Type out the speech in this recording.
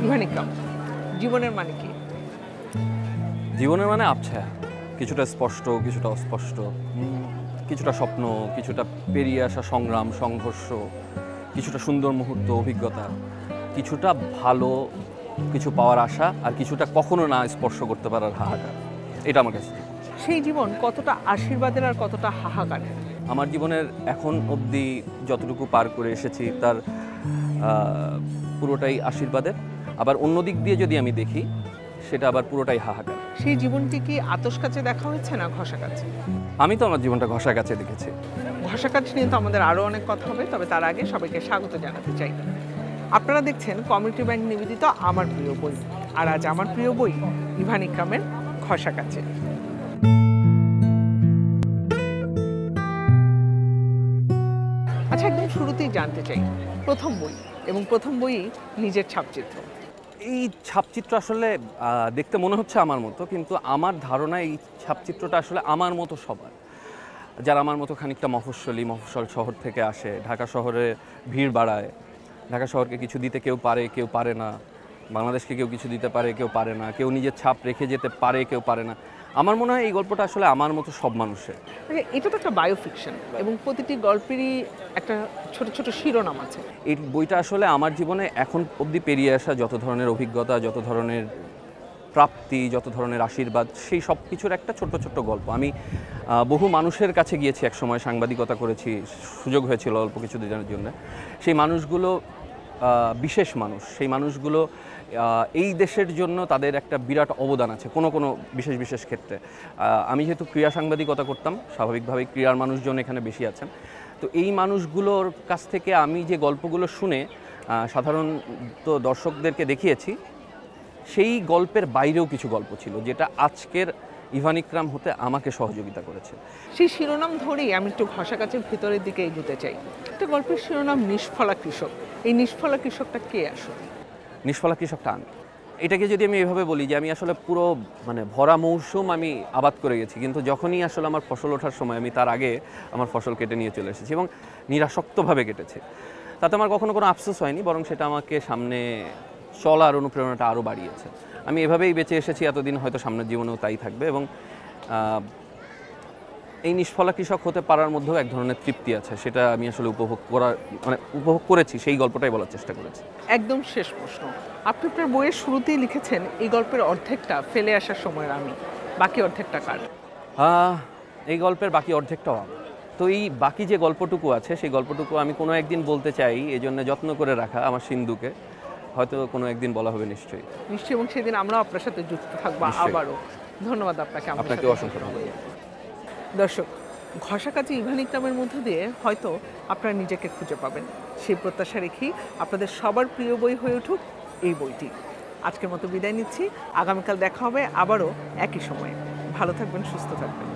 Ivan ইকরাম, জীবনের মানে কি? জীবনের মানে আবছা, কিছুটা স্পষ্ট, কিছুটা অস্পষ্ট, কিছুটা স্বপ্ন, কিছুটা পেরিয়ে আসা সংগ্রাম, সংঘর্ষ, কিছুটা সুন্দর মুহূর্ত, অভিজ্ঞতা, কিছুটা ভালো কিছু পাওয়ার আশা, আর কিছুটা কখনো না স্পর্শ করতে পারার হাহাকার। এটা আমার কাছে জীবন। সেই জীবন কতটা আশীর্বাদের আর কতটা হাহাকারের? আমার জীবনের এখন অবধি যতটুকু পার করে এসেছি তার পুরোটাই আশীর্বাদের। আবার অন্য দিক দিয়ে যদি আমি দেখি, সেটা আবার পুরোটাই হাহাকার। সেই জীবনটি কি আতশ কাছে দেখা হয়েছে না ঘষা কাছে? আমি তো আমার জীবনটা ঘষা কাছে দেখেছি। ঘষা কাছ নিয়ে তো আমাদের আরও অনেক কথা হবে, তবে তার আগে সবাইকে স্বাগত জানাতে চাই। আপনারা দেখছেন কমিউনিটি ব্যাংক নিবেদিত আমার প্রিয় বই, আর আজ আমার প্রিয় বই ইভান ইকরামের ঘষা কাছে। আচ্ছা, একদম শুরুতেই জানতে চাই প্রথম বই, এবং প্রথম বইই নিজের ছাপচিত্র। এই ছাপচিত্র আসলে দেখতে মনে হচ্ছে আমার মতো, কিন্তু আমার ধারণা এই ছাপচিত্রটা আসলে আমার মতো সবার, যারা আমার মতো খানিকটা মফস্বল শহর থেকে আসে। ঢাকা শহরে ভিড় বাড়ায়, ঢাকা শহরকে কিছু দিতে কেউ পারে, কেউ পারে না। বাংলাদেশকে কেউ কিছু দিতে পারে, কেউ পারে না। কেউ নিজের ছাপ রেখে যেতে পারে, কেউ পারে না। আমার মনে হয় এই গল্পটা আসলে আমার মতো সব মানুষের। এটা তো একটা বায়োফিকশন, এবং প্রতিটি গল্পেরই একটা ছোট ছোট শিরোনাম আছে। এই বইটা আসলে আমার জীবনে এখন অবধি পেরিয়ে আসা যত ধরনের অভিজ্ঞতা, যত ধরনের প্রাপ্তি, যত ধরনের আশীর্বাদ, সেই সব কিছুর একটা ছোট্ট ছোট্ট গল্প। আমি বহু মানুষের কাছে গিয়েছি, একসময় সাংবাদিকতা করেছি, সুযোগ হয়েছিল অল্প কিছু দিনের জন্য। সেই মানুষগুলো বিশেষ মানুষ, সেই মানুষগুলো এই দেশের জন্য তাদের একটা বিরাট অবদান আছে কোনো কোনো বিশেষ বিশেষ ক্ষেত্রে। আমি যেহেতু ক্রীড়া সাংবাদিকতা করতাম, স্বাভাবিকভাবেই ক্রীড়ার মানুষজন এখানে বেশি আছেন। তো এই মানুষগুলোর কাছ থেকে আমি যে গল্পগুলো শুনে সাধারণত দর্শকদেরকে দেখিয়েছি, সেই গল্পের বাইরেও কিছু গল্প ছিল যেটা আজকের ইভান ইকরাম হতে আমাকে সহযোগিতা করেছে। সেই শিরোনাম ধরেই আমি একটু ঘষা কাছের ভিতরের দিকে এগোতে চাই। একটা গল্পের শিরোনাম নিষ্ফলা কৃষক। এই নিষ্ফলা কৃষকটা কে আসলে? নিষ্ফলা কৃষকটা আমি। এটাকে যদি আমি এভাবে বলি যে আমি আসলে পুরো ভরা মৌসুম আমি আবাদ করে গেছি, কিন্তু যখনই আসলে আমার ফসল ওঠার সময় আমি তার আগে আমার ফসল কেটে নিয়ে চলে এসেছি, এবং নিরাসক্তভাবে কেটেছে। তাতে আমার কখনো কোনো আফসোস হয়নি, বরং সেটা আমাকে সামনে চলার অনুপ্রেরণাটা আরও বাড়িয়েছে। আমি এভাবেই বেঁচে এসেছি এতদিন, হয়তো সামনের জীবনেও তাই থাকবে। এবং এই নিষ্ফলা কৃষক হতে পারার মধ্যেও এক ধরনের তৃপ্তি আছে, সেটা আমি আসলে উপভোগ করেছি, সেই গল্পটাই বলার চেষ্টা করেছি। একদম শেষ প্রশ্ন, আপনি আপনার বইয়ের শুরুতেই লিখেছেন এই গল্পের অর্ধেকটা ফেলে আসার সময়ের আমি, বাকি অর্ধেকটা কার? এই গল্পের বাকি অর্ধেকটাও আমার। তো এই বাকি যে গল্পটুকু আছে, সেই গল্পটুকু আমি কোনো একদিন বলতে চাই, এই জন্য যত্ন করে রাখা আমার সিন্ধুকে। হয়তো কোনো একদিন বলা হবে নিশ্চয়ই। নিশ্চয়ই, এবং সেদিন আমরাও আপনার সাথে যুক্ত থাকবো আবারও। ধন্যবাদ আপনাকে। আপনাকে অসংখ্য ধন্যবাদ। দর্শক, ঘষা কাছে ইভান ইকরামের মধ্য দিয়ে হয়তো আপনারা নিজেকে খুঁজে পাবেন, সেই প্রত্যাশা রেখেই আপনাদের সবার প্রিয় বই হয়ে উঠুক এই বইটি। আজকের মতো বিদায় নিচ্ছি, আগামীকাল দেখা হবে আবারও একই সময়ে। ভালো থাকবেন, সুস্থ থাকবেন।